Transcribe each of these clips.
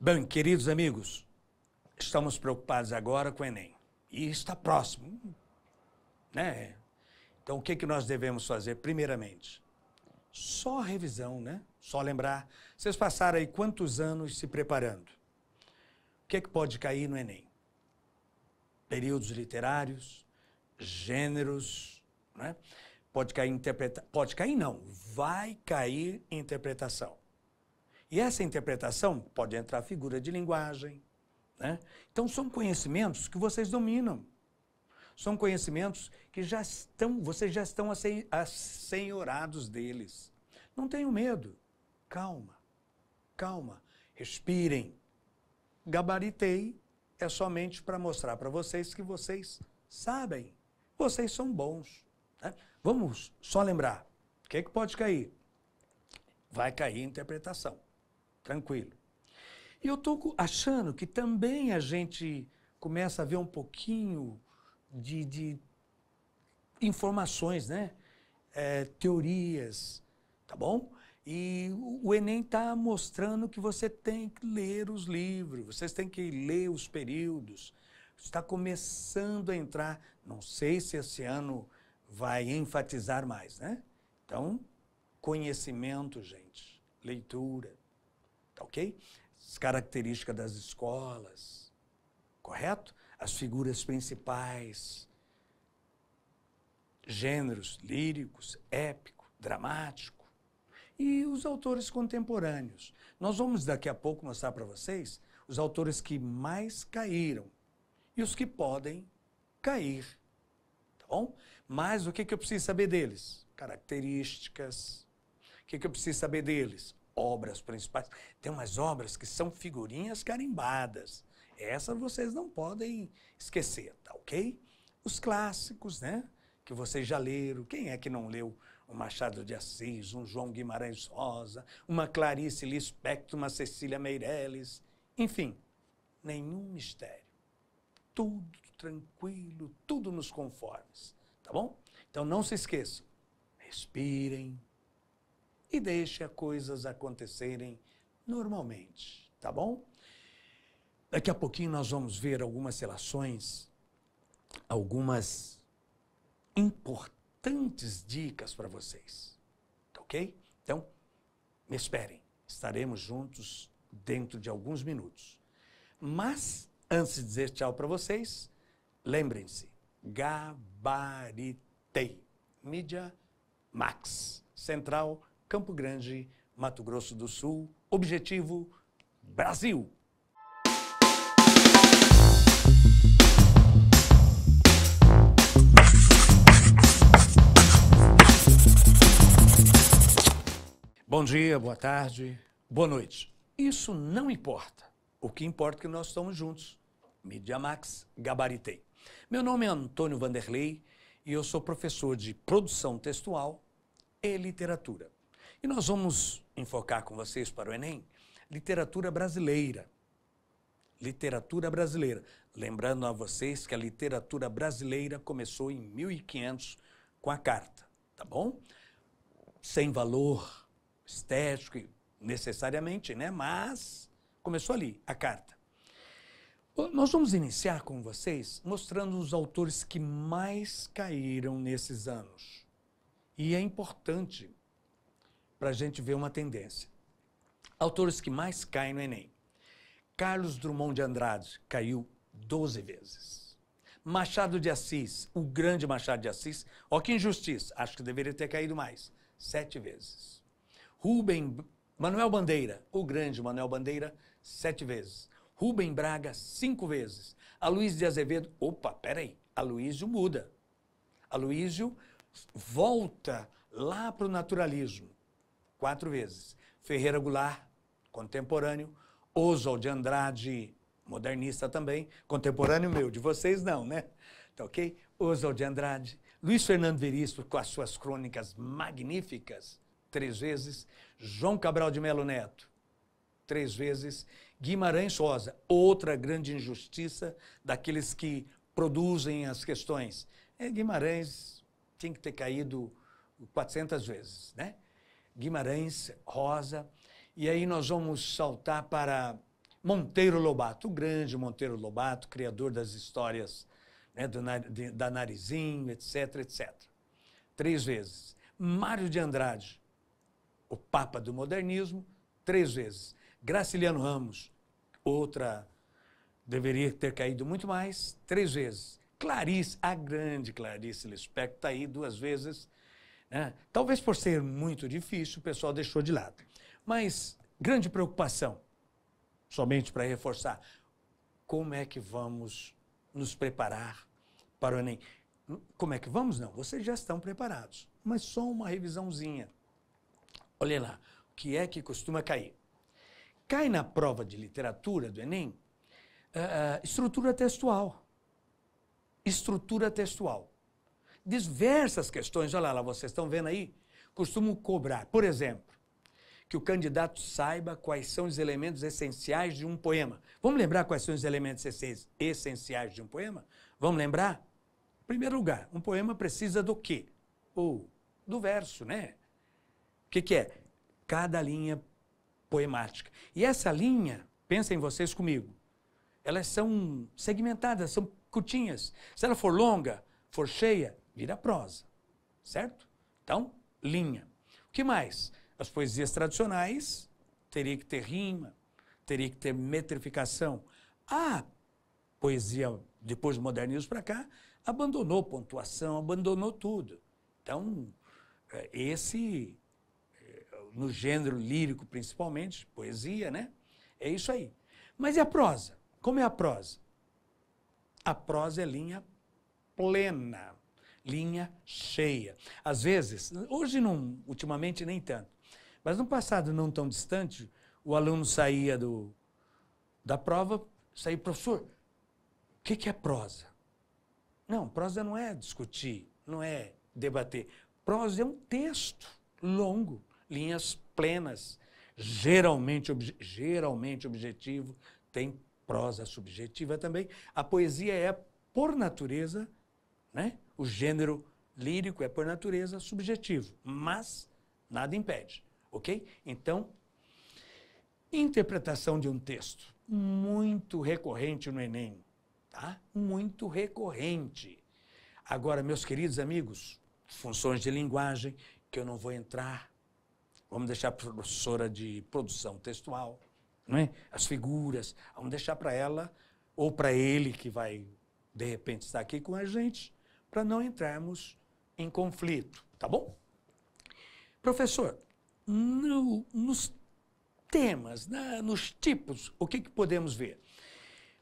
Bem, queridos amigos, estamos preocupados agora com o Enem. E está próximo, né? Então, o que nós devemos fazer? Primeiramente, só revisão, né? Só lembrar. Vocês passaram aí quantos anos se preparando? O que pode cair no Enem? Períodos literários, gêneros, né? Pode cair interpretação. Pode cair, não. Vai cair interpretação. E essa interpretação pode entrar figura de linguagem, né? Então, são conhecimentos que vocês dominam. São conhecimentos que vocês já estão assenhorados deles. Não tenham medo. Calma, calma. Respirem. Gabaritei é somente para mostrar para vocês que vocês sabem. Vocês são bons, né? Vamos só lembrar. O que pode cair? Vai cair interpretação. Tranquilo. E eu estou achando que também a gente começa a ver um pouquinho de informações, né? Teorias, tá bom? E o Enem está mostrando que você tem que ler os livros, vocês têm que ler os períodos. Está começando a entrar, não sei se esse ano vai enfatizar mais, né? Então, conhecimento, gente, leitura, tá ok? As características das escolas, correto? As figuras principais, gêneros líricos, épico, dramático e os autores contemporâneos. Nós vamos daqui a pouco mostrar para vocês os autores que mais caíram e os que podem cair, tá bom? Mas o que eu preciso saber deles? Características. O que eu preciso saber deles? Obras principais. Tem umas obras que são figurinhas carimbadas. Essas vocês não podem esquecer, tá ok? Os clássicos, né? Que vocês já leram. Quem é que não leu um Machado de Assis, um João Guimarães Rosa, uma Clarice Lispector, uma Cecília Meirelles? Enfim, nenhum mistério. Tudo tranquilo, tudo nos conformes, tá bom? Então não se esqueçam. Respirem e deixem as coisas acontecerem normalmente, tá bom? Daqui a pouquinho nós vamos ver algumas relações, algumas importantes dicas para vocês, tá ok? Então, me esperem, estaremos juntos dentro de alguns minutos. Mas, antes de dizer tchau para vocês, lembrem-se, gabaritei. Mídia Max, Central, Campo Grande, Mato Grosso do Sul, objetivo, Brasil. Bom dia, boa tarde, boa noite. Isso não importa. O que importa é que nós estamos juntos. Mídia Max, gabaritei. Meu nome é Antônio Vanderlei e eu sou professor de produção textual e literatura. E nós vamos enfocar com vocês para o Enem literatura brasileira. Literatura brasileira. Lembrando a vocês que a literatura brasileira começou em 1500 com a carta, tá bom? Sem valor estético necessariamente, né? Mas começou ali, a carta. Nós vamos iniciar com vocês mostrando os autores que mais caíram nesses anos. E é importante para a gente ver uma tendência. Autores que mais caem no Enem. Carlos Drummond de Andrade caiu 12 vezes. Machado de Assis, o grande Machado de Assis, ó que injustiça, acho que deveria ter caído mais, 7 vezes. Manuel Bandeira, o grande Manuel Bandeira, 7 vezes. Rubem Braga, 5 vezes. Aloísio de Azevedo, opa, peraí, Aloísio muda. Aloísio volta lá para o naturalismo, 4 vezes. Ferreira Goulart, contemporâneo. Oswald de Andrade, modernista também, contemporâneo meu, de vocês não, né? Tá ok? Oswald de Andrade. Luiz Fernando Veríssimo, com as suas crônicas magníficas, 3 vezes. João Cabral de Melo Neto, 3 vezes. Guimarães Rosa, outra grande injustiça daqueles que produzem as questões. Guimarães tinha que ter caído 400 vezes, né? Guimarães Rosa. E aí nós vamos saltar para Monteiro Lobato, o grande Monteiro Lobato, criador das histórias, né, da Narizinho, etc, etc. 3 vezes. Mário de Andrade, o Papa do Modernismo, 3 vezes. Graciliano Ramos, outra, deveria ter caído muito mais, 3 vezes. Clarice, a grande Clarice Lispector, está aí 2 vezes. Né? Talvez por ser muito difícil, o pessoal deixou de lado. Mas, grande preocupação, somente para reforçar, como é que vamos nos preparar para o Enem? Como é que vamos? Não, vocês já estão preparados, mas só uma revisãozinha. Olha lá, o que é que costuma cair? Cai na prova de literatura do Enem, estrutura textual. Estrutura textual. Diversas questões, olha lá, vocês estão vendo aí, costumam cobrar, por exemplo, que o candidato saiba quais são os elementos essenciais de um poema. Vamos lembrar quais são os elementos essenciais de um poema? Vamos lembrar? Em primeiro lugar, um poema precisa do quê? Do verso, né? O que é? Cada linha poemática. E essa linha, pensem vocês comigo, elas são segmentadas, são curtinhas. Se ela for longa, for cheia, vira prosa, certo? Então, linha. O que mais? As poesias tradicionais teria que ter rima, teria que ter metrificação. A poesia, depois do modernismo para cá, abandonou pontuação, abandonou tudo. Então, no gênero lírico principalmente, poesia, né? É isso aí. Mas e a prosa? Como é a prosa? A prosa é linha plena, linha cheia. Às vezes, hoje não, ultimamente nem tanto, mas no passado não tão distante, o aluno saía da prova, saía, professor, o que é prosa? Não, prosa não é discutir, não é debater. Prosa é um texto longo, linhas plenas, geralmente objetivo, tem prosa subjetiva também. A poesia é, por natureza, né? O gênero lírico é, por natureza, subjetivo, mas nada impede, ok? Então, interpretação de um texto, muito recorrente no Enem, tá? Muito recorrente. Agora, meus queridos amigos, funções de linguagem, que eu não vou entrar, vamos deixar para a professora de produção textual, não é? As figuras, vamos deixar para ela ou para ele que vai, de repente, estar aqui com a gente, para não entrarmos em conflito, tá bom? Professor, nos temas, nos tipos, o que podemos ver?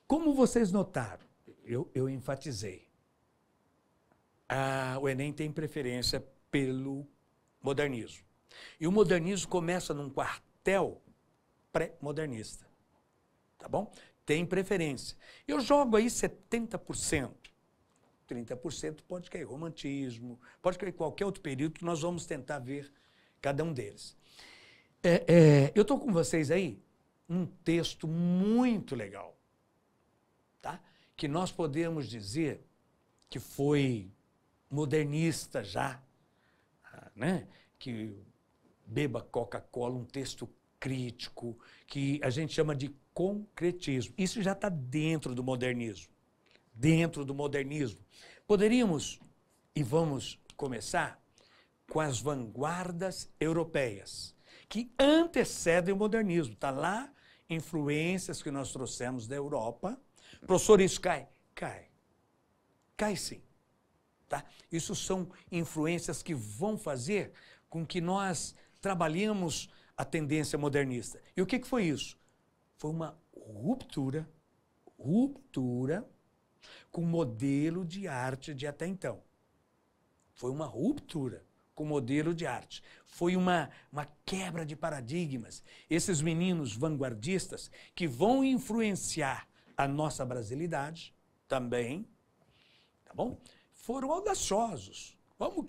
Como vocês notaram, eu enfatizei, o Enem tem preferência pelo modernismo. E o modernismo começa num quartel pré-modernista, tá bom? Tem preferência. Eu jogo aí 70%. 30% pode cair romantismo, pode cair qualquer outro período que nós vamos tentar ver cada um deles. Eu estou com vocês aí um texto muito legal, tá? Que nós podemos dizer que foi modernista já, né? Que beba Coca-Cola, um texto crítico, que a gente chama de concretismo. Isso já está dentro do modernismo. Dentro do modernismo. Poderíamos, e vamos começar, com as vanguardas europeias, que antecedem o modernismo. Está lá, influências que nós trouxemos da Europa. Professor, isso cai? Cai. Cai sim. Tá? Isso são influências que vão fazer com que nós trabalhemos a tendência modernista. E o que foi isso? Foi uma ruptura com o modelo de arte de até então. Foi uma ruptura com o modelo de arte. Foi uma quebra de paradigmas. Esses meninos vanguardistas que vão influenciar a nossa brasilidade também, tá bom? Foram audaciosos. Vamos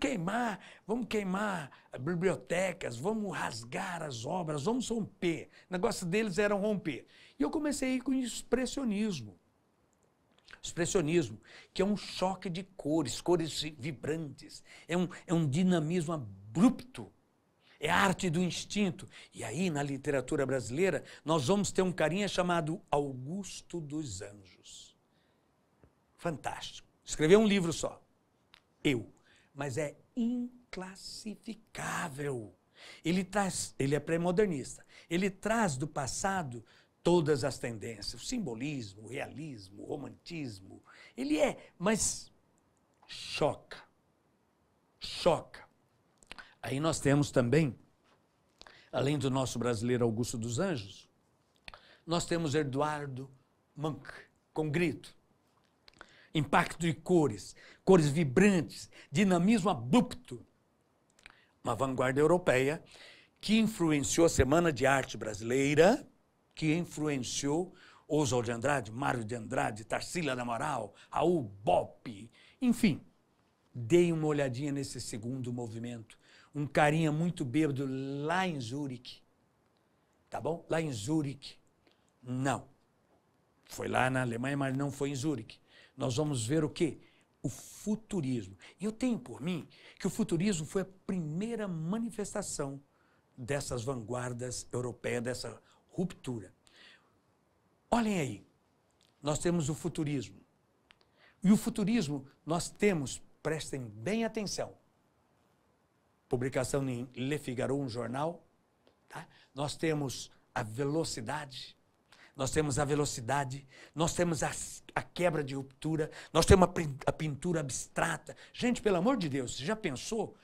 queimar bibliotecas, vamos rasgar as obras, vamos romper. O negócio deles era romper. E eu comecei com o expressionismo. Expressionismo, que é um choque de cores, cores vibrantes, é um dinamismo abrupto, é a arte do instinto. E aí, na literatura brasileira, nós vamos ter um carinha chamado Augusto dos Anjos. Fantástico. Escreveu um livro só. Mas é inclassificável. Ele é pré-modernista. Ele traz do passado todas as tendências, o simbolismo, o realismo, o romantismo. Mas choca. Aí nós temos também, além do nosso brasileiro Augusto dos Anjos, nós temos Eduardo Munch, com Grito. Impacto de cores vibrantes, dinamismo abrupto. Uma vanguarda europeia que influenciou a Semana de Arte Brasileira, que influenciou Oswald de Andrade, Mário de Andrade, Tarsila do Amaral, Raul Bopp, enfim. Dei uma olhadinha nesse segundo movimento. Um carinha muito bêbado lá em Zurique. Tá bom? Lá em Zurique. Não. Foi lá na Alemanha, mas não foi em Zurique. Nós vamos ver o quê? O futurismo. E eu tenho por mim que o futurismo foi a primeira manifestação dessas vanguardas europeias, dessa ruptura. Olhem aí, nós temos o futurismo. E o futurismo nós temos, prestem bem atenção, publicação em Le Figaro, um jornal, tá? Nós temos a velocidade, nós temos a quebra de ruptura, nós temos a pintura abstrata. Gente, pelo amor de Deus, você já pensou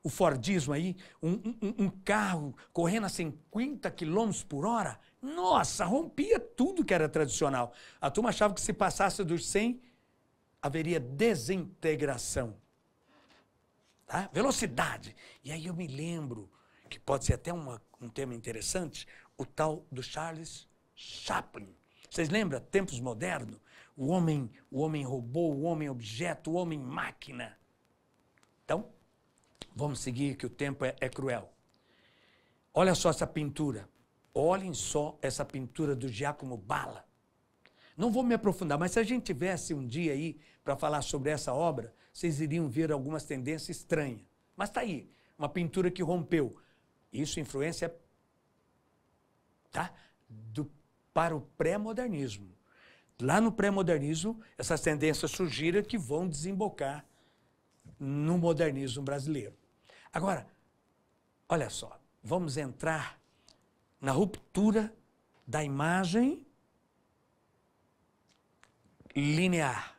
o Fordismo aí, um carro correndo a 50 km por hora? Nossa, rompia tudo que era tradicional. A turma achava que se passasse dos 100, haveria desintegração. Tá? Velocidade. E aí eu me lembro, que pode ser até um tema interessante, o tal do Charles Chaplin. Vocês lembram? Tempos modernos? O homem robô, o homem objeto, o homem máquina. Então, vamos seguir que o tempo é cruel. Olha só essa pintura. Olhem só essa pintura do Giacomo Balla. Não vou me aprofundar, mas se a gente tivesse um dia aí para falar sobre essa obra, vocês iriam ver algumas tendências estranhas. Mas está aí, uma pintura que rompeu. Isso influência, tá? Para o pré-modernismo. Lá no pré-modernismo, essas tendências surgiram que vão desembocar no modernismo brasileiro. Agora, olha só, vamos entrar na ruptura da imagem linear.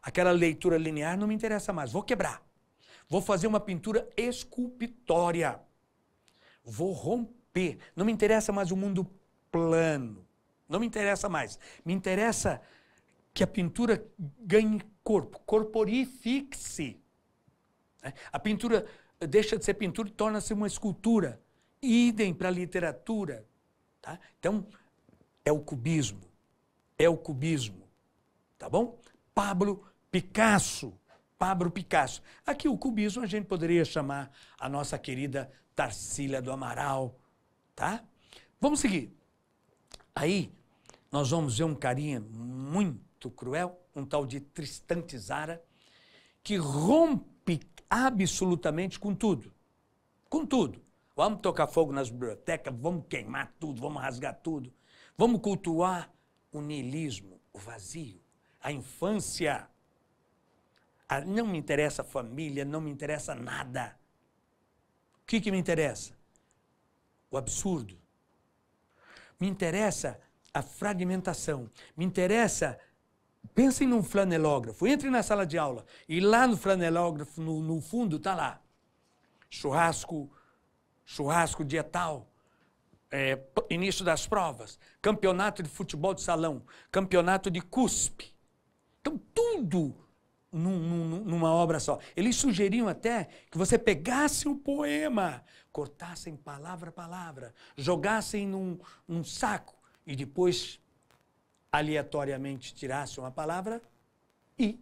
Aquela leitura linear não me interessa mais, vou quebrar. Vou fazer uma pintura esculpitória. Vou romper. Não me interessa mais o mundo plano. Não me interessa mais. Me interessa que a pintura ganhe corpo, corporifique-se. A pintura deixa de ser pintura e torna-se uma escultura. Idem para a literatura. Tá? Então, é o cubismo. Tá bom? Pablo Picasso. Aqui o cubismo a gente poderia chamar a nossa querida Tarsila do Amaral. Tá? Vamos seguir. Aí, nós vamos ver um carinha muito cruel, um tal de Tristan Tzara, que rompe absolutamente com tudo. Com tudo. Vamos tocar fogo nas bibliotecas, vamos queimar tudo, vamos rasgar tudo. Vamos cultuar o niilismo, o vazio, a infância. Não me interessa a família, não me interessa nada. O que me interessa? O absurdo. Me interessa a fragmentação. Me interessa... Pensem num flanelógrafo. Entre na sala de aula e lá no flanelógrafo, no fundo, está lá. Churrasco dia tal. Início das provas. Campeonato de futebol de salão. Campeonato de cuspe. Então, tudo numa obra só. Eles sugeriam até que você pegasse o poema, cortassem palavra a palavra, jogassem num saco e depois aleatoriamente tirasse uma palavra e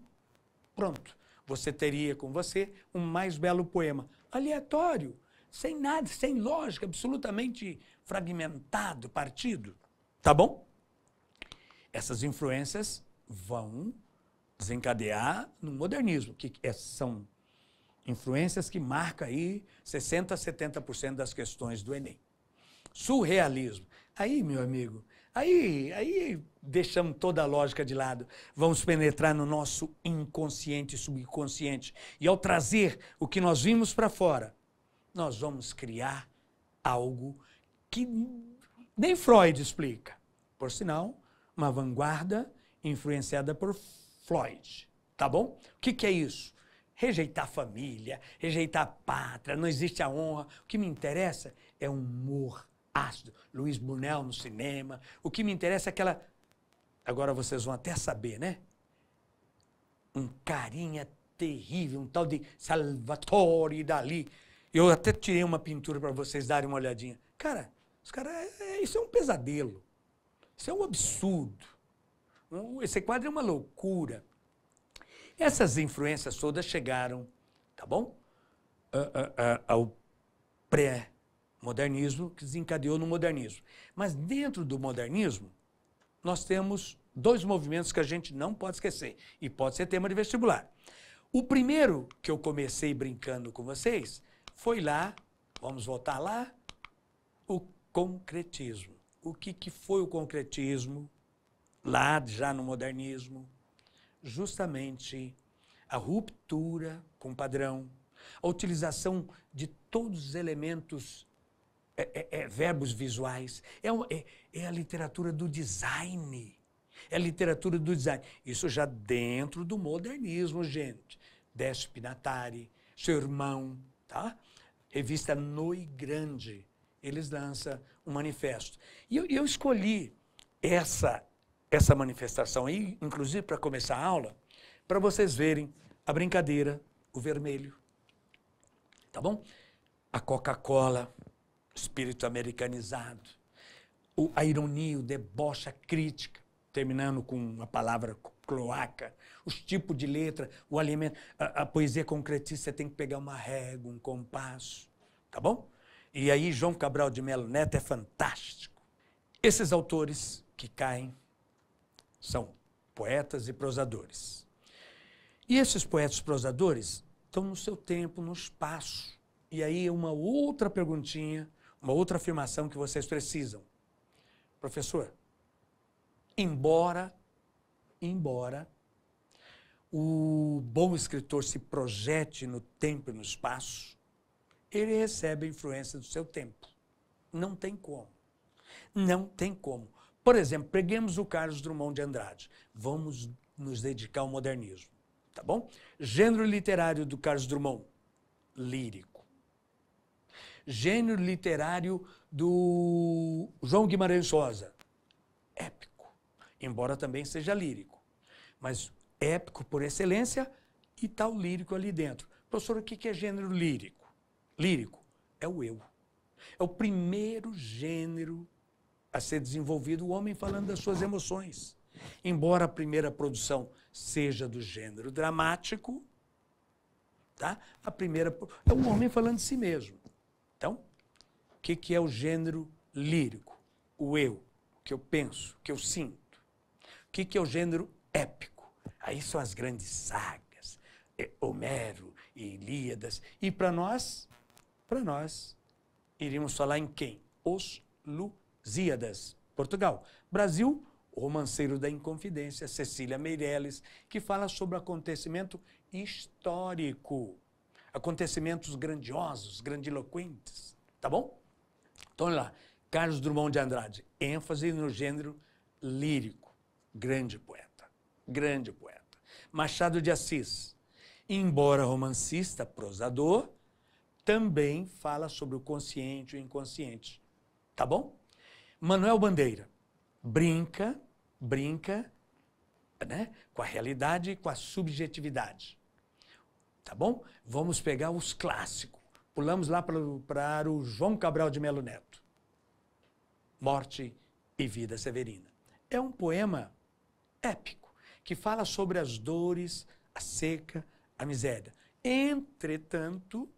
pronto. Você teria com você um mais belo poema. Aleatório, sem nada, sem lógica, absolutamente fragmentado, partido. Tá bom? Essas influências vão desencadear no modernismo, que são Influências que marcam aí 60% a 70% das questões do Enem. Surrealismo. Aí, meu amigo, aí deixamos toda a lógica de lado. Vamos penetrar no nosso inconsciente e subconsciente. E ao trazer o que nós vimos para fora, nós vamos criar algo que nem Freud explica. Por sinal, uma vanguarda influenciada por Freud. Tá bom? O que é isso? Rejeitar a família, rejeitar a pátria, não existe a honra. O que me interessa é um humor ácido. Luiz Buñuel no cinema. O que me interessa é aquela... Agora vocês vão até saber, né? Um carinha terrível, um tal de Salvatore Dalí. Eu até tirei uma pintura para vocês darem uma olhadinha. Cara, isso é um pesadelo. Isso é um absurdo. Esse quadro é uma loucura. Essas influências todas chegaram, tá bom? Ao pré-modernismo, que desencadeou no modernismo. Mas dentro do modernismo, nós temos dois movimentos que a gente não pode esquecer. E pode ser tema de vestibular. O primeiro que eu comecei brincando com vocês foi lá, vamos voltar lá, o concretismo. O que foi o concretismo? Lá já no modernismo, justamente a ruptura com o padrão, a utilização de todos os elementos, verbos visuais, é a literatura do design, é a literatura do design. Isso já dentro do modernismo, gente. Décio Pinatari, seu irmão, tá? Revista Noi Grande, eles lançam um manifesto. E eu escolhi essa manifestação aí, inclusive para começar a aula, para vocês verem a brincadeira, o vermelho, tá bom? A Coca-Cola, espírito americanizado, a ironia, o deboche, a crítica, terminando com a palavra cloaca, os tipos de letra, o alimento, a poesia concretista, você tem que pegar uma régua, um compasso, tá bom? E aí João Cabral de Melo Neto é fantástico. Esses autores que caem são poetas e prosadores. E esses poetas e prosadores estão no seu tempo, no espaço. E aí uma outra perguntinha, uma outra afirmação que vocês precisam. Professor, embora o bom escritor se projete no tempo e no espaço, ele recebe a influência do seu tempo. Não tem como. Não tem como. Por exemplo, peguemos o Carlos Drummond de Andrade. Vamos nos dedicar ao modernismo, tá bom? Gênero literário do Carlos Drummond, lírico. Gênero literário do João Guimarães Rosa, épico. Embora também seja lírico. Mas épico por excelência e tal lírico ali dentro. Professor, o que é gênero lírico? Lírico é o eu. É o primeiro gênero a ser desenvolvido, o homem falando das suas emoções. Embora a primeira produção seja do gênero dramático, tá? A primeira é o homem falando de si mesmo. Então, o que é o gênero lírico? O eu, o que eu penso, o que eu sinto. O que é o gênero épico? Aí são as grandes sagas, Homero e Ilíadas. E para nós, iríamos falar em quem? Os Lusíadas, Portugal. Brasil, o romanceiro da Inconfidência, Cecília Meirelles, que fala sobre o acontecimento histórico. Acontecimentos grandiosos, grandiloquentes. Tá bom? Então, olha lá. Carlos Drummond de Andrade, ênfase no gênero lírico. Grande poeta. Grande poeta. Machado de Assis, embora romancista, prosador, também fala sobre o consciente e o inconsciente. Tá bom? Manuel Bandeira brinca, né, com a realidade e com a subjetividade. Tá bom? Vamos pegar os clássicos. Pulamos lá para o João Cabral de Melo Neto. Morte e Vida Severina. É um poema épico, que fala sobre as dores, a seca, a miséria. Entretanto,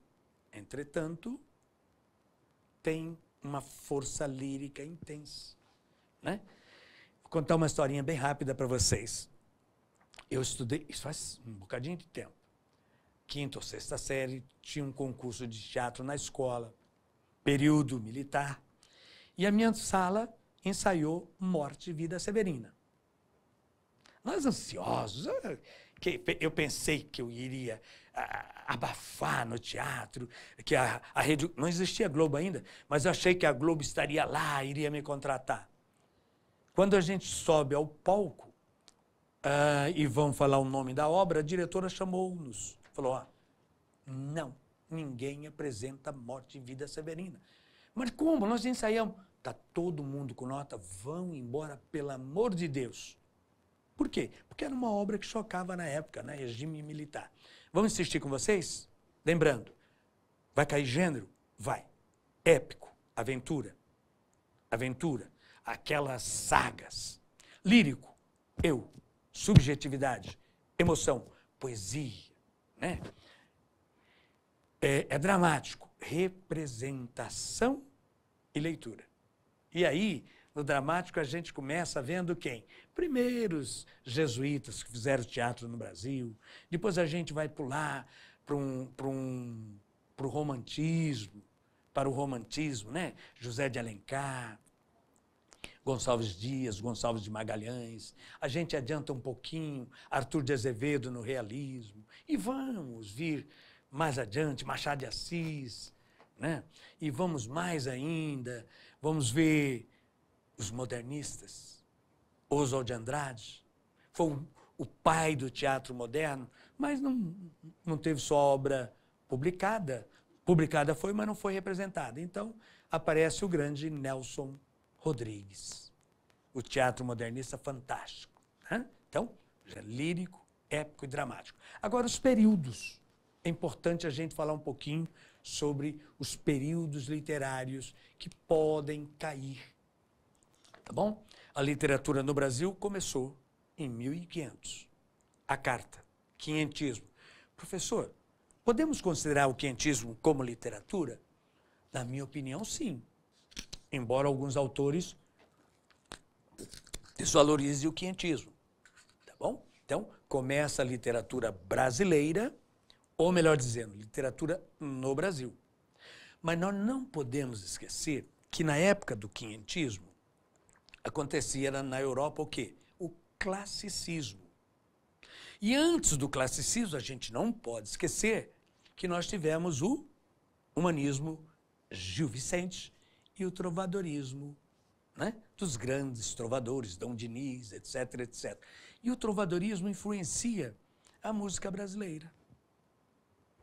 tem uma força lírica intensa, né? Vou contar uma historinha bem rápida para vocês. Eu estudei, isso faz um bocadinho de tempo, quinta ou sexta série, tinha um concurso de teatro na escola, período militar, e a minha sala ensaiou Morte e Vida Severina. Nós ansiosos, eu pensei que eu iria abafar no teatro, que a rede, não existia Globo ainda, mas eu achei que a Globo estaria lá, iria me contratar. Quando a gente sobe ao palco e vão falar o nome da obra, a diretora chamou-nos, falou, ó, não, ninguém apresenta Morte e Vida Severina. Mas como? Nós ensaiamos. Está todo mundo com nota, vão embora, pelo amor de Deus. Por quê? Porque era uma obra que chocava na época, né? Regime militar. Vamos insistir com vocês? Lembrando, vai cair gênero? Vai. Épico, aventura. Aventura, aquelas sagas. Lírico, eu. Subjetividade, emoção, poesia, né? É dramático, representação e leitura. E aí, no dramático, a gente começa vendo quem? Primeiro os jesuítas que fizeram teatro no Brasil, depois a gente vai pular para o romantismo, né? José de Alencar, Gonçalves Dias, Gonçalves de Magalhães, a gente adianta um pouquinho, Arthur de Azevedo no realismo, e vamos vir mais adiante, Machado de Assis, né? E vamos mais ainda, vamos ver os modernistas, Oswald de Andrade, foi o pai do teatro moderno, mas não teve sua obra publicada. Publicada foi, mas não foi representada. Então, aparece o grande Nelson Rodrigues, o teatro modernista fantástico, né? Então, já lírico, épico e dramático. Agora, os períodos. É importante a gente falar um pouquinho sobre os períodos literários que podem cair. Tá bom? A literatura no Brasil começou em 1500. A carta, quinhentismo. Professor, podemos considerar o quinhentismo como literatura? Na minha opinião, sim. Embora alguns autores desvalorizem o quinhentismo. Tá bom? Então, começa a literatura brasileira, ou melhor dizendo, literatura no Brasil. Mas nós não podemos esquecer que na época do quinhentismo acontecia na Europa o quê? O classicismo. E antes do classicismo, a gente não pode esquecer que nós tivemos o humanismo Gil Vicente e o trovadorismo, né? Dos grandes trovadores, Dom Diniz, etc, etc. E o trovadorismo influencia a música brasileira.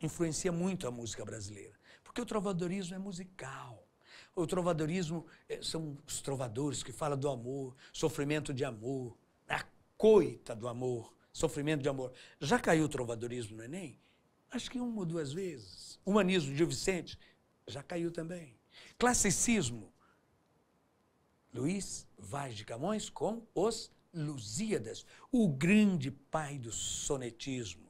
Influencia muito a música brasileira, porque o trovadorismo é musical. O trovadorismo são os trovadores que falam do amor, sofrimento de amor, a coita do amor, sofrimento de amor. Já caiu o trovadorismo no Enem? Acho que uma ou duas vezes. Humanismo de Gil Vicente já caiu também. Classicismo, Luís Vaz de Camões com os Lusíadas, o grande pai do sonetismo,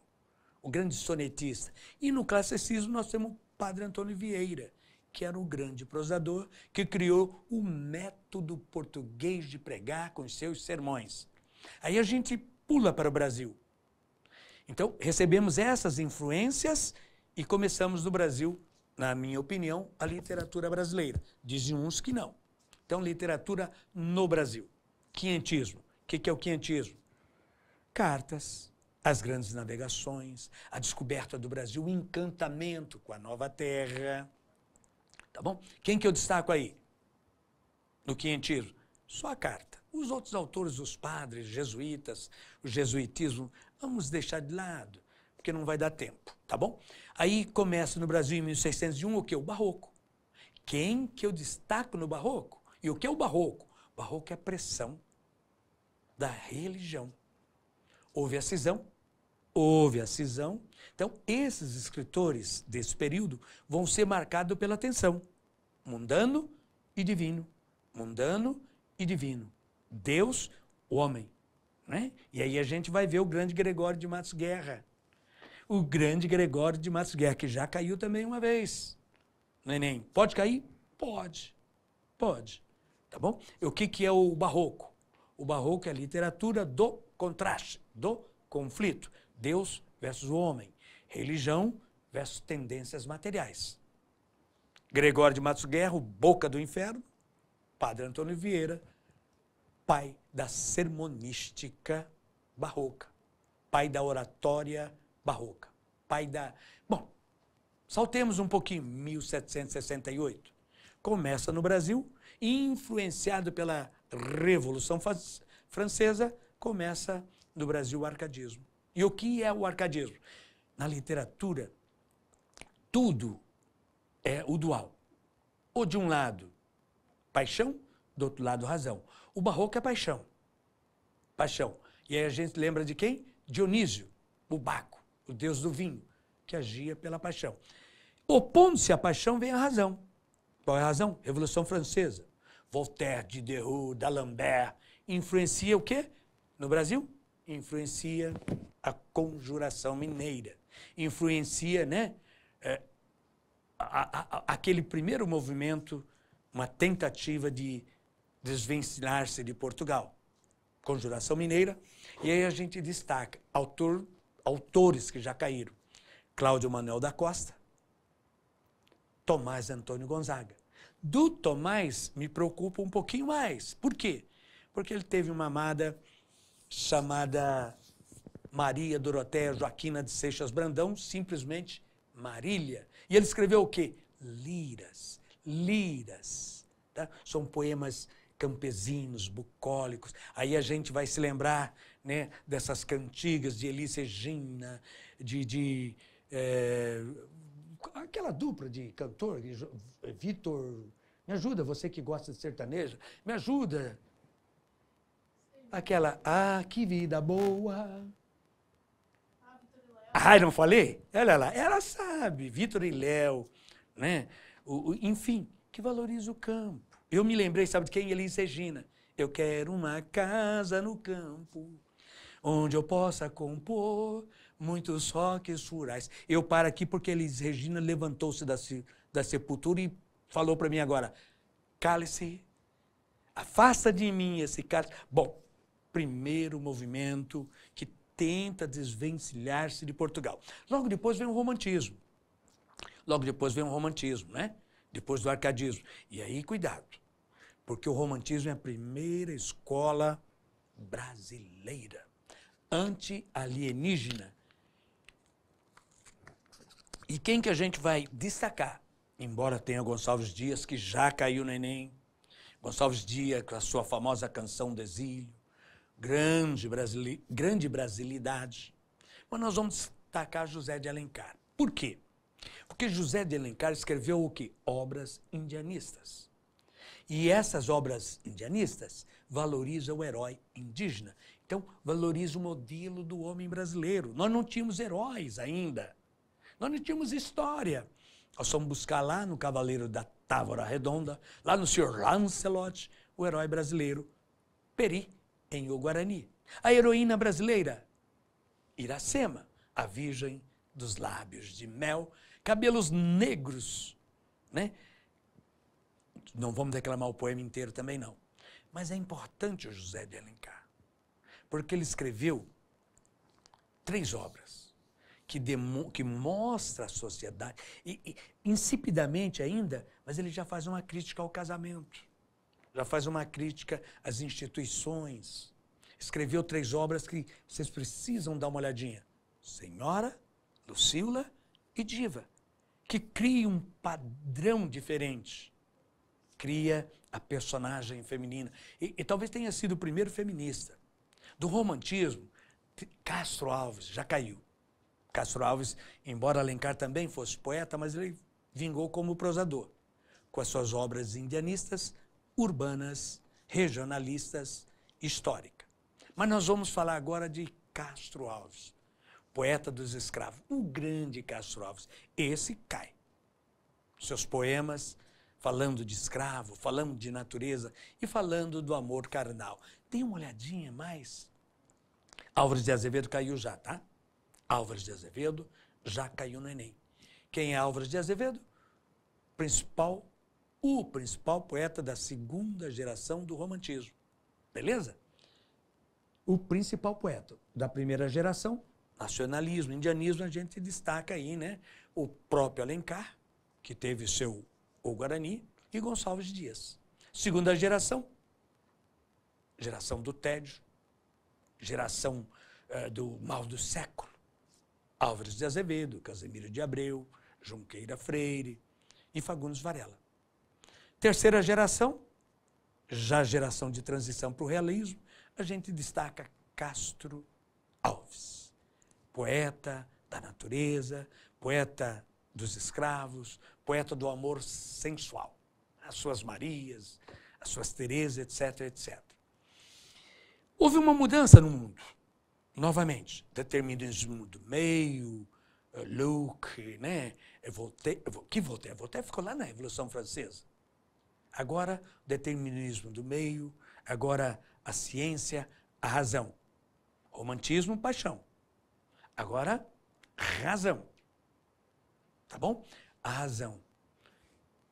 o grande sonetista. E no classicismo nós temos o Padre Antônio Vieira, que era um grande prosador, que criou o método português de pregar com os seus sermões. Aí a gente pula para o Brasil. Então, recebemos essas influências e começamos no Brasil, na minha opinião, a literatura brasileira. Dizem uns que não. Então, literatura no Brasil. Quinhentismo. O que é o quinhentismo? Cartas, as grandes navegações, a descoberta do Brasil, o encantamento com a nova terra. Tá bom? Quem que eu destaco aí? No quinhentismo? Só a carta. Os outros autores, os padres, jesuítas, o jesuitismo, vamos deixar de lado, porque não vai dar tempo, tá bom? Aí começa no Brasil, em 1601, o quê? O Barroco. Quem que eu destaco no Barroco? E o que é o Barroco? O Barroco é a pressão da religião. Houve a cisão. Então, esses escritores desse período vão ser marcados pela tensão. Mundano e divino. Mundano e divino. Deus, homem. Né? E aí a gente vai ver o grande Gregório de Matos Guerra. O grande Gregório de Matos Guerra, que já caiu também uma vez no Enem. Pode cair? Pode. Pode. Tá bom? E o que é o Barroco? O Barroco é a literatura do contraste, do conflito. Deus versus o homem. religião versus tendências materiais. Gregório de Matos Guerra, o Boca do Inferno, Padre Antônio Vieira, pai da sermonística barroca, pai da oratória barroca, pai da... Bom, saltemos um pouquinho, 1768. Começa no Brasil, influenciado pela Revolução Francesa, começa no Brasil o arcadismo. E o que é o arcadismo? Na literatura, tudo é o dual. Ou de um lado, paixão, do outro lado, razão. O barroco é paixão. Paixão. E aí a gente lembra de quem? Dionísio, o Baco, o deus do vinho, que agia pela paixão. Opondo-se à paixão vem a razão. Qual é a razão? Revolução Francesa. Voltaire, Diderot, D'Alembert. Influencia o quê? No Brasil? Influencia a Conjuração Mineira. Influencia, né? Aquele primeiro movimento, uma tentativa de desvencilhar-se de Portugal. Conjuração Mineira. E aí a gente destaca autores que já caíram. Cláudio Manuel da Costa, Tomás Antônio Gonzaga. Do Tomás me preocupa um pouquinho mais. Por quê? Porque ele teve uma amada chamada Maria Doroteia Joaquina de Seixas Brandão, simplesmente Marília. E ele escreveu o quê? Liras. Liras. Tá? São poemas campesinos, bucólicos. Aí a gente vai se lembrar, né, dessas cantigas de Elis Regina, aquela dupla de cantor, Vitor, me ajuda, você que gosta de sertaneja, me ajuda. Aquela, que vida boa. Não falei? Olha lá, ela sabe, Vitor e Léo, né? Enfim, que valoriza o campo. Eu me lembrei, sabe de quem? Elis Regina. Eu quero uma casa no campo, onde eu possa compor muitos roques rurais. Eu paro aqui porque Elis Regina levantou-se da sepultura e falou para mim agora, cale-se, afasta de mim esse cálice. Bom, primeiro movimento que tenta desvencilhar-se de Portugal. Logo depois vem o romantismo. Logo depois vem o romantismo, né? Depois do arcadismo. E aí, cuidado, porque o romantismo é a primeira escola brasileira, anti-alienígena. E quem que a gente vai destacar? Embora tenha Gonçalves Dias, que já caiu no Enem, Gonçalves Dias com a sua famosa canção do exílio, grande brasilidade. Mas nós vamos destacar José de Alencar. Por quê? Porque José de Alencar escreveu o quê? Obras indianistas. E essas obras indianistas valorizam o herói indígena. Então, valoriza o modelo do homem brasileiro. Nós não tínhamos heróis ainda. Nós não tínhamos história. Nós fomos buscar lá no Cavaleiro da Távora Redonda, lá no Sr. Lancelot, o herói brasileiro, Peri, em O Guarani. A heroína brasileira, Iracema, a virgem dos lábios de mel, cabelos negros, né? Não vamos declamar o poema inteiro também, não. Mas é importante o José de Alencar, porque ele escreveu 3 obras que mostra a sociedade, e insipidamente ainda, mas ele já faz uma crítica ao casamento, já faz uma crítica às instituições. Escreveu 3 obras que vocês precisam dar uma olhadinha. Senhora, Lucila e Diva, que cria um padrão diferente. Cria a personagem feminina. E talvez tenha sido o primeiro feminista. Do romantismo, Castro Alves já caiu. Castro Alves, embora Alencar também fosse poeta, mas ele vingou como prosador, com as suas obras indianistas, urbanas, regionalistas, históricas. Mas nós vamos falar agora de Castro Alves, poeta dos escravos, o grande Castro Alves. Esse cai. Seus poemas falando de escravo, falando de natureza e falando do amor carnal. Dê uma olhadinha mais. Álvares de Azevedo caiu já, tá? Álvares de Azevedo já caiu no Enem. Quem é Álvares de Azevedo? O principal poeta da 2ª geração do romantismo. Beleza? O principal poeta da 1ª geração nacionalismo, indianismo, a gente destaca aí, né, o próprio Alencar, que teve o Guarani, e Gonçalves Dias. Segunda geração do tédio, geração do mal do século. Álvares de Azevedo, Casemiro de Abreu, Junqueira Freire e Fagundes Varela. Terceira geração, já geração de transição para o realismo, a gente destaca Castro Alves, poeta da natureza, poeta dos escravos, poeta do amor sensual, as suas Marias, as suas Terezas, etc, etc. Houve uma mudança no mundo, novamente, determinismo do meio, Locke, né? Voltaire ficou lá na Revolução Francesa. Agora, determinismo do meio, agora a ciência, a razão. Romantismo, paixão. Agora, razão. Tá bom? A razão.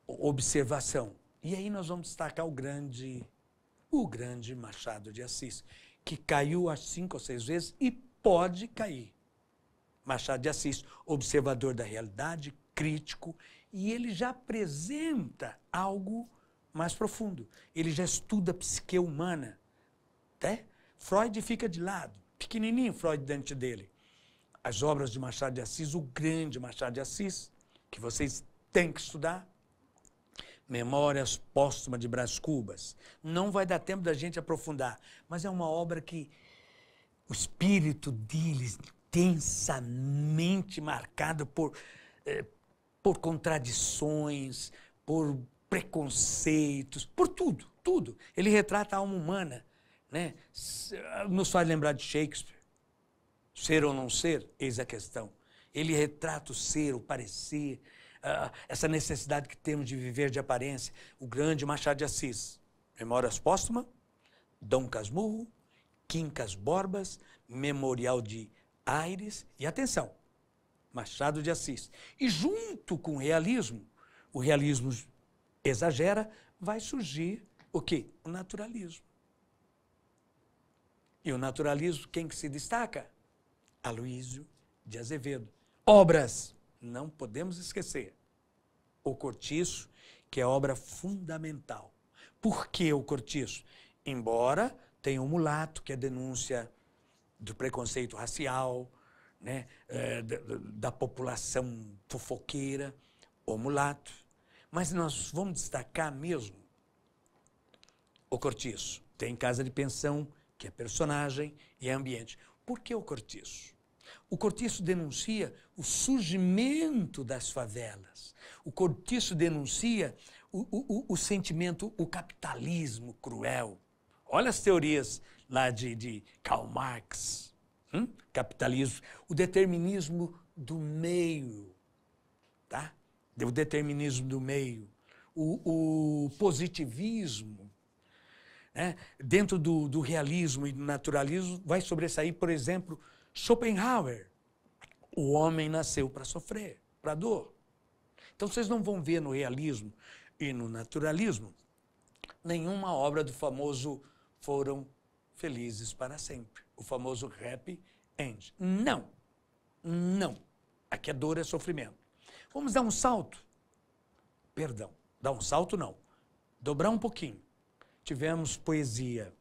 Observação. E aí nós vamos destacar o grande Machado de Assis, que caiu as 5 ou 6 vezes e pode cair. Machado de Assis, observador da realidade, crítico, e ele já apresenta algo mais profundo. Ele já estuda a psique humana. Né? Freud fica de lado, pequenininho Freud diante dele. As obras de Machado de Assis, o grande Machado de Assis, que vocês têm que estudar, Memórias Póstumas de Brás Cubas. Não vai dar tempo da gente aprofundar, mas é uma obra que o espírito deles intensamente marcado por contradições, por preconceitos, por tudo, tudo. Ele retrata a alma humana, né? Nos faz lembrar de Shakespeare. Ser ou não ser, eis a questão. Ele retrata o ser, o parecer, essa necessidade que temos de viver de aparência. O grande Machado de Assis. Memórias Póstumas, Dom Casmurro, Quincas Borbas, Memorial de Aires e, atenção, Machado de Assis. E junto com o realismo exagera, vai surgir o quê? O naturalismo. E o naturalismo, quem que se destaca? Aloísio de Azevedo. Obras, não podemos esquecer. O Cortiço, que é obra fundamental. Por que o Cortiço? Embora tenha o Mulato, que é denúncia do preconceito racial, né, da população fofoqueira, o Mulato. Mas nós vamos destacar mesmo o Cortiço. Tem Casa de Pensão, que é personagem e é ambiente. Por que o Cortiço? O Cortiço denuncia o surgimento das favelas. O Cortiço denuncia o sentimento, o capitalismo cruel. Olha as teorias lá de Karl Marx. Capitalismo, o determinismo do meio, tá? O determinismo do meio, o positivismo, né? Dentro do realismo e do naturalismo vai sobressair, por exemplo, Schopenhauer. O homem nasceu para sofrer, para dor. Então vocês não vão ver no realismo e no naturalismo nenhuma obra do famoso Foram Felizes para Sempre, o famoso happy end. Não, não. Aqui a dor é sofrimento. Vamos dar um salto? Perdão, dar um salto não. Dobrar um pouquinho. Tivemos poesia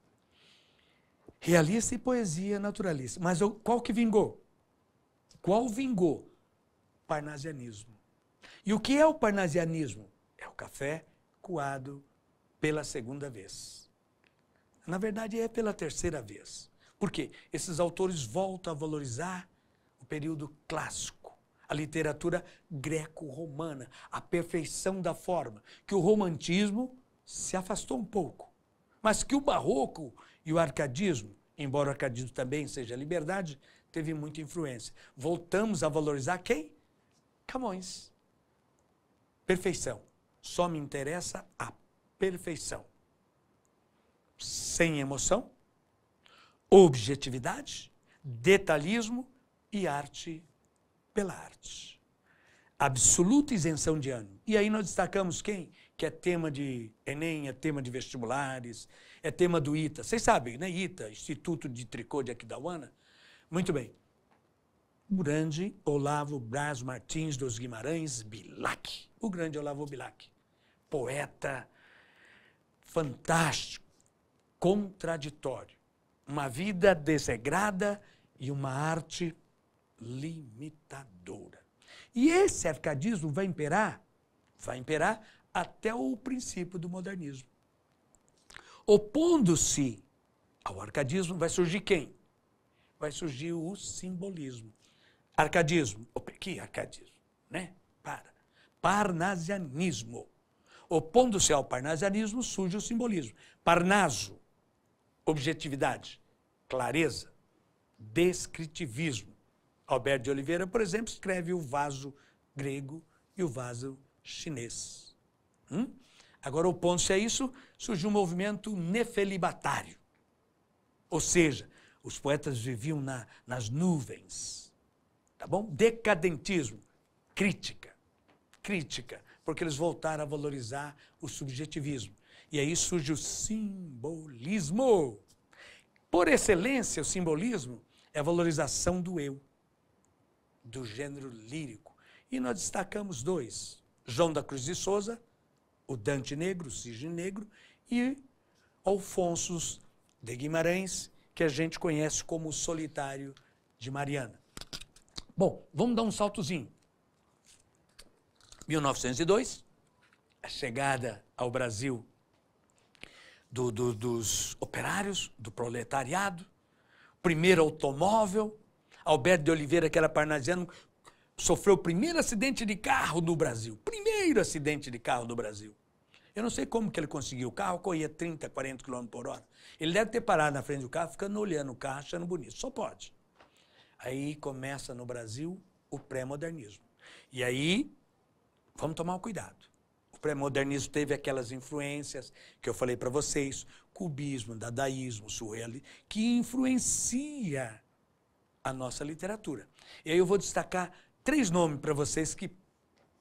realista e poesia naturalista. Mas qual que vingou? Qual vingou? Parnasianismo. E o que é o parnasianismo? É o café coado pela segunda vez. Na verdade, é pela terceira vez. Por quê? Esses autores voltam a valorizar o período clássico, a literatura greco-romana, a perfeição da forma, que o romantismo se afastou um pouco, mas que o barroco e o arcadismo, embora o arcadismo também seja liberdade, teve muita influência. Voltamos a valorizar quem? Camões. Perfeição. Só me interessa a perfeição. Sem emoção, objetividade, detalhismo e arte pela arte. Absoluta isenção de ânimo. E aí nós destacamos quem? Que é tema de Enem, é tema de vestibulares, é tema do ITA. Vocês sabem, né? ITA, Instituto de Tricô de Aquidauana. Muito bem. o grande Olavo Braz Martins dos Guimarães Bilac. O grande Olavo Bilac. Poeta fantástico, contraditório. Uma vida desregrada e uma arte limitadora. E esse arcadismo vai imperar até o princípio do modernismo. Opondo-se ao arcadismo, vai surgir quem? Vai surgir o simbolismo. Arcadismo. Que arcadismo? Né? Parnasianismo. Opondo-se ao parnasianismo, surge o simbolismo. Parnaso, objetividade, clareza, descritivismo. Alberto de Oliveira, por exemplo, escreve o vaso grego e o vaso chinês. Agora, opondo-se a isso, surgiu um movimento nefelibatário. Ou seja, os poetas viviam nas nuvens. Tá bom? Decadentismo, crítica, porque eles voltaram a valorizar o subjetivismo. E aí surge o simbolismo. Por excelência, o simbolismo é a valorização do eu, do gênero lírico. E nós destacamos dois, João da Cruz de Souza, o Dante Negro, o Cisne Negro, e Alfonso de Guimarães, que a gente conhece como o Solitário de Mariana. Bom, vamos dar um saltozinho. 1902, a chegada ao Brasil dos operários, do proletariado, primeiro automóvel, Alberto de Oliveira, que era parnasiano, sofreu o primeiro acidente de carro no Brasil. Primeiro acidente de carro no Brasil. Eu não sei como que ele conseguiu. O carro corria 30, 40 km por hora. Ele deve ter parado na frente do carro, ficando olhando o carro, achando bonito. Só pode. Aí começa no Brasil o pré-modernismo. E aí, vamos tomar um cuidado. O pré-modernismo teve aquelas influências que eu falei para vocês, cubismo, dadaísmo, surrealismo, que influencia a nossa literatura. E aí eu vou destacar 3 nomes para vocês que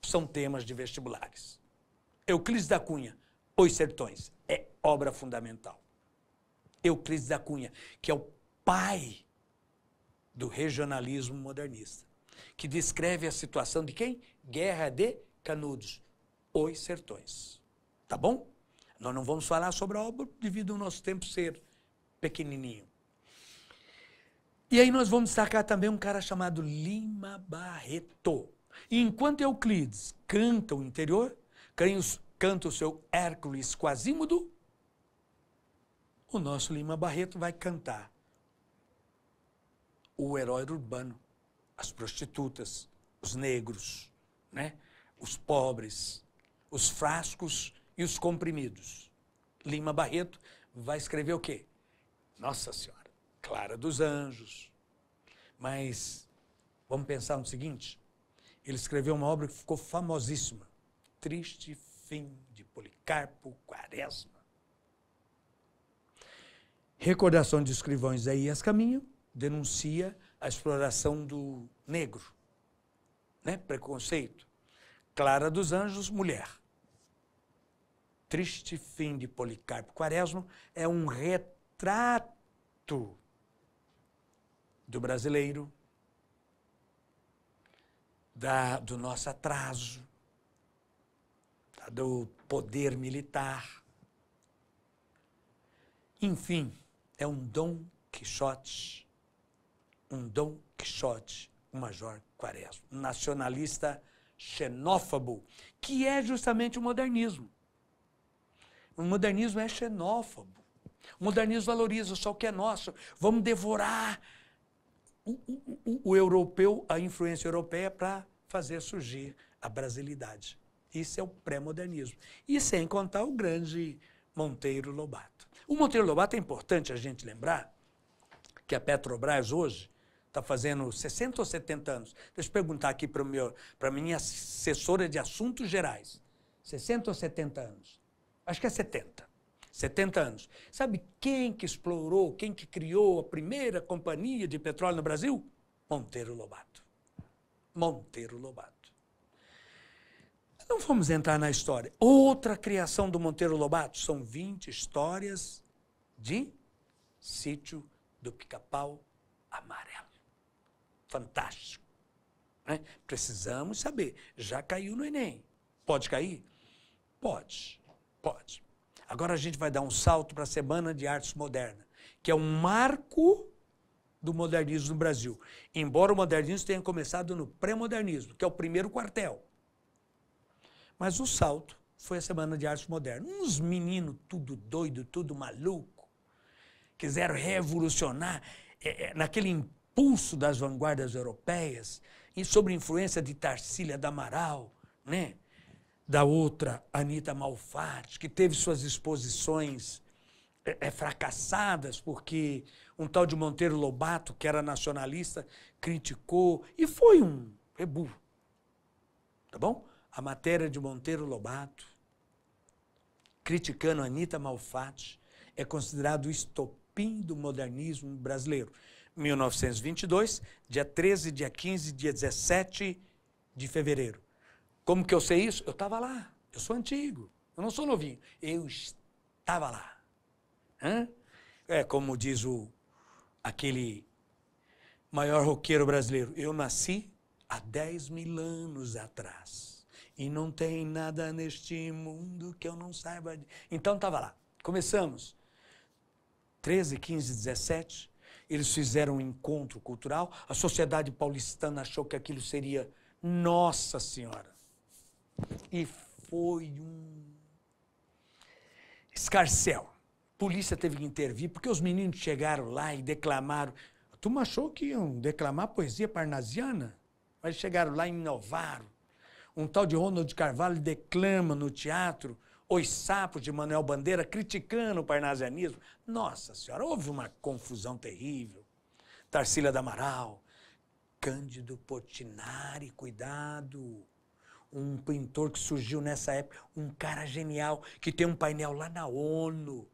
são temas de vestibulares. Euclides da Cunha, Os Sertões, é obra fundamental. Euclides da Cunha, que é o pai do regionalismo modernista, que descreve a situação de quem? Guerra de Canudos, Os Sertões. Tá bom? Nós não vamos falar sobre a obra devido ao nosso tempo ser pequenininho. E aí nós vamos destacar também um cara chamado Lima Barreto. E enquanto Euclides canta o interior, canta o seu Hércules Quasímodo, o nosso Lima Barreto vai cantar o herói urbano, as prostitutas, os negros, né? Os pobres, os frascos e os comprimidos. Lima Barreto vai escrever o quê? Nossa Senhora, Clara dos Anjos. Mas vamos pensar no seguinte, ele escreveu uma obra que ficou famosíssima, Triste Fim de Policarpo Quaresma. Recordação de escrivão Isaías Caminho denuncia a exploração do negro, né? Preconceito. Clara dos Anjos, mulher. Triste Fim de Policarpo Quaresma é um retrato do brasileiro, do nosso atraso, do poder militar. Enfim, é um Dom Quixote, o Major Quaresma, um nacionalista xenófobo, que é justamente o modernismo. O modernismo é xenófobo. O modernismo valoriza só o que é nosso. Vamos devorar o europeu, a influência europeia, para fazer surgir a brasilidade. Isso é o pré-modernismo. E sem contar o grande Monteiro Lobato. O Monteiro Lobato é importante a gente lembrar que a Petrobras hoje está fazendo 60 ou 70 anos. Deixa eu perguntar aqui para a minha assessora de assuntos gerais. 60 ou 70 anos? Acho que é 70. 70 anos. Sabe quem que explorou, quem que criou a primeira companhia de petróleo no Brasil? Monteiro Lobato. Monteiro Lobato. Não vamos entrar na história. Outra criação do Monteiro Lobato são 20 histórias de Sítio do Pica-Pau Amarelo. fantástico. Né? Precisamos saber. Já caiu no Enem. Pode cair? Pode. Pode. Agora a gente vai dar um salto para a Semana de Artes Modernas, que é um marco do modernismo no Brasil. Embora o modernismo tenha começado no pré-modernismo, que é o primeiro quartel. Mas o salto foi a Semana de Arte Moderna. Uns meninos tudo doido, tudo maluco, quiseram revolucionar naquele impulso das vanguardas europeias e sob influência de Tarsila do Amaral, né? Da outra, Anita Malfatti, que teve suas exposições fracassadas porque um tal de Monteiro Lobato, que era nacionalista, criticou e foi um rebu. Tá bom? A matéria de Monteiro Lobato, criticando Anita Malfatti, é considerado o estopim do modernismo brasileiro. 1922, dia 13, dia 15, dia 17 de fevereiro. Como que eu sei isso? Eu estava lá. Eu sou antigo. Eu não sou novinho. Eu estava lá. Hã? É como diz aquele maior roqueiro brasileiro. Eu nasci há 10 mil anos atrás. E não tem nada neste mundo que eu não saiba. Então estava lá. Começamos. 13, 15, 17. Eles fizeram um encontro cultural. A sociedade paulistana achou que aquilo seria Nossa Senhora. E foi um escarcéu. A polícia teve que intervir, porque os meninos chegaram lá e declamaram. A turma achou que iam declamar poesia parnasiana, mas chegaram lá e inovaram. Um tal de Ronald Carvalho declama no teatro Os Sapos de Manuel Bandeira, criticando o parnasianismo. Nossa Senhora, houve uma confusão terrível. Tarsila do Amaral, Cândido Portinari, cuidado. Um pintor que surgiu nessa época, um cara genial, que tem um painel lá na ONU.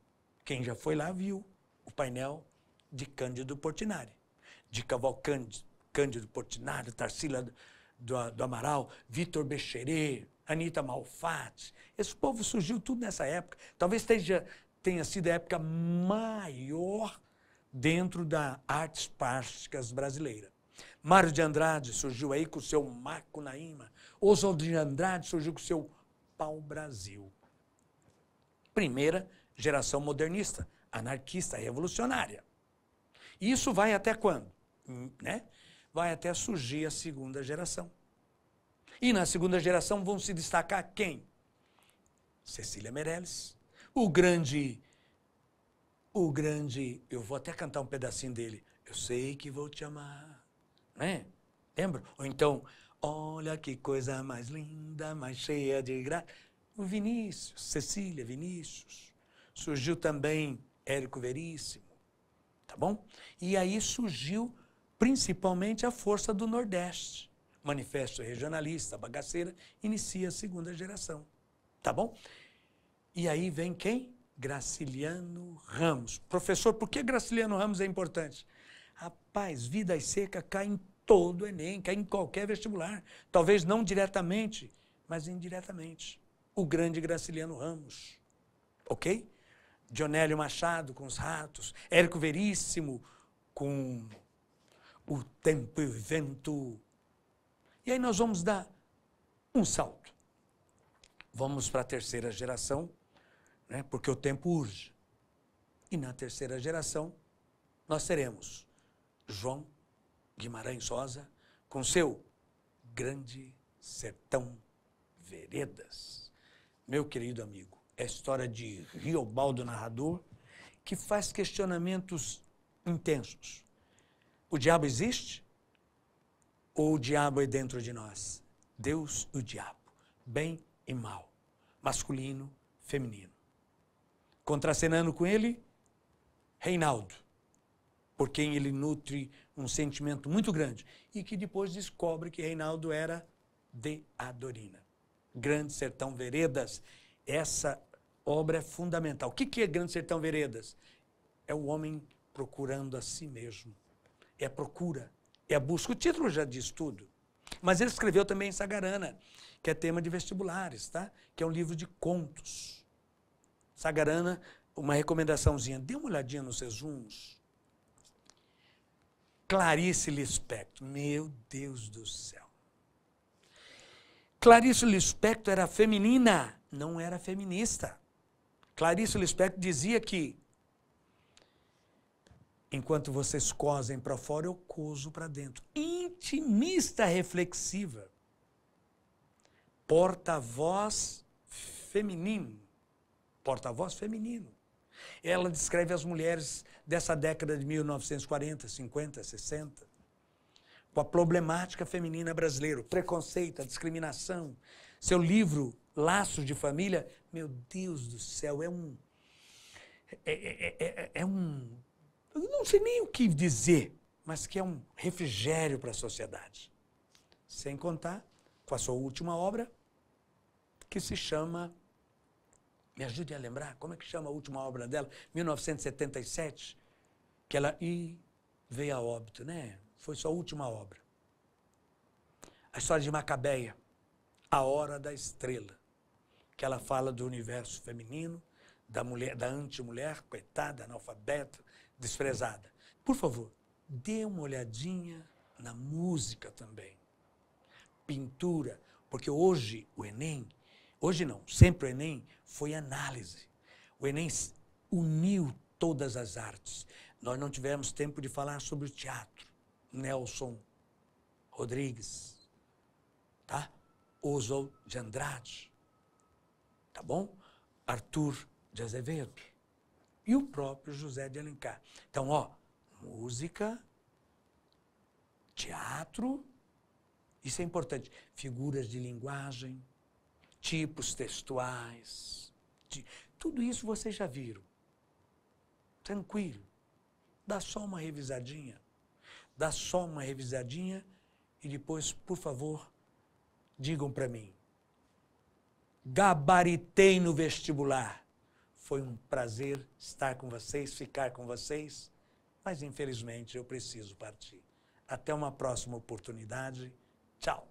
Quem já foi lá viu o painel de Cândido Portinari. De Cavalcanti, Cândido Portinari, Tarsila do Amaral, Vitor Bexerê, Anita Malfatti. Esse povo surgiu tudo nessa época. Talvez tenha sido a época maior dentro das artes plásticas brasileiras. Mário de Andrade surgiu aí com o seu Macunaíma. Oswald de Andrade surgiu com o seu Pau-Brasil. Primeira geração modernista, anarquista, revolucionária. E isso vai até quando? Né? Vai até surgir a segunda geração. E na segunda geração vão se destacar quem? Cecília Meirelles, o grande, eu vou até cantar um pedacinho dele. Eu sei que vou te amar. Né? Lembra? Ou então, olha que coisa mais linda, mais cheia de graça. O Vinícius, Cecília, Vinícius. Surgiu também Érico Veríssimo. Tá bom? E aí surgiu principalmente a força do Nordeste. Manifesto Regionalista, Bagaceira, inicia a segunda geração. Tá bom? E aí vem quem? Graciliano Ramos. Professor, por que Graciliano Ramos é importante? Rapaz, Vidas Secas cai em todo o Enem, cai em qualquer vestibular. Talvez não diretamente, mas indiretamente. O grande Graciliano Ramos. Ok? Dionélio Machado com Os Ratos. Érico Veríssimo com O Tempo e o Vento. E aí nós vamos dar um salto. Vamos para a terceira geração, né? Porque o tempo urge. E na terceira geração nós teremos João Guimarães Rosa, com seu Grande Sertão Veredas. Meu querido amigo, é a história de Riobaldo Narrador, que faz questionamentos intensos. O diabo existe? Ou o diabo é dentro de nós? Deus e o diabo, bem e mal, masculino, feminino. Contracenando com ele, Reinaldo, por quem ele nutre um sentimento muito grande, e que depois descobre que Reinaldo era de Adorina. Grande Sertão Veredas, essa obra é fundamental. O que é Grande Sertão Veredas? É o homem procurando a si mesmo. É a procura, é a busca. O título já diz tudo. Mas ele escreveu também Sagarana, que é tema de vestibulares, tá? Que é um livro de contos. Sagarana, uma recomendaçãozinha, dê uma olhadinha nos resumos. Clarice Lispector. Meu Deus do céu. Clarice Lispector era feminina, não era feminista. Clarice Lispector dizia que enquanto vocês cosem para fora, eu coso para dentro. Intimista reflexiva. Porta-voz feminino. Porta-voz feminino. Ela descreve as mulheres dessa década de 1940, 50, 60, com a problemática feminina brasileira, o preconceito, a discriminação. Seu livro, Laços de Família, meu Deus do céu, é um... Eu não sei nem o que dizer, mas que é um refrigério para a sociedade. Sem contar com a sua última obra, que se chama... Me ajude a lembrar, como é que chama a última obra dela? 1977, que ela veio a óbito, né? Foi sua última obra. A história de Macabeia, A Hora da Estrela, que ela fala do universo feminino, da mulher, da anti-mulher, coitada, analfabeta, desprezada. Por favor, dê uma olhadinha na música também. Pintura, porque hoje o Enem, hoje não, sempre o Enem foi análise. O Enem uniu todas as artes. Nós não tivemos tempo de falar sobre o teatro. Nelson Rodrigues, tá? Oswald de Andrade, tá bom? Arthur de Azevedo e o próprio José de Alencar. Então, ó, música, teatro, isso é importante. Figuras de linguagem, tipos textuais, tudo isso vocês já viram. Tranquilo. Dá só uma revisadinha. Dá só uma revisadinha e depois, por favor, digam para mim. Gabaritei no vestibular. Foi um prazer estar com vocês, ficar com vocês, mas infelizmente eu preciso partir. Até uma próxima oportunidade. Tchau.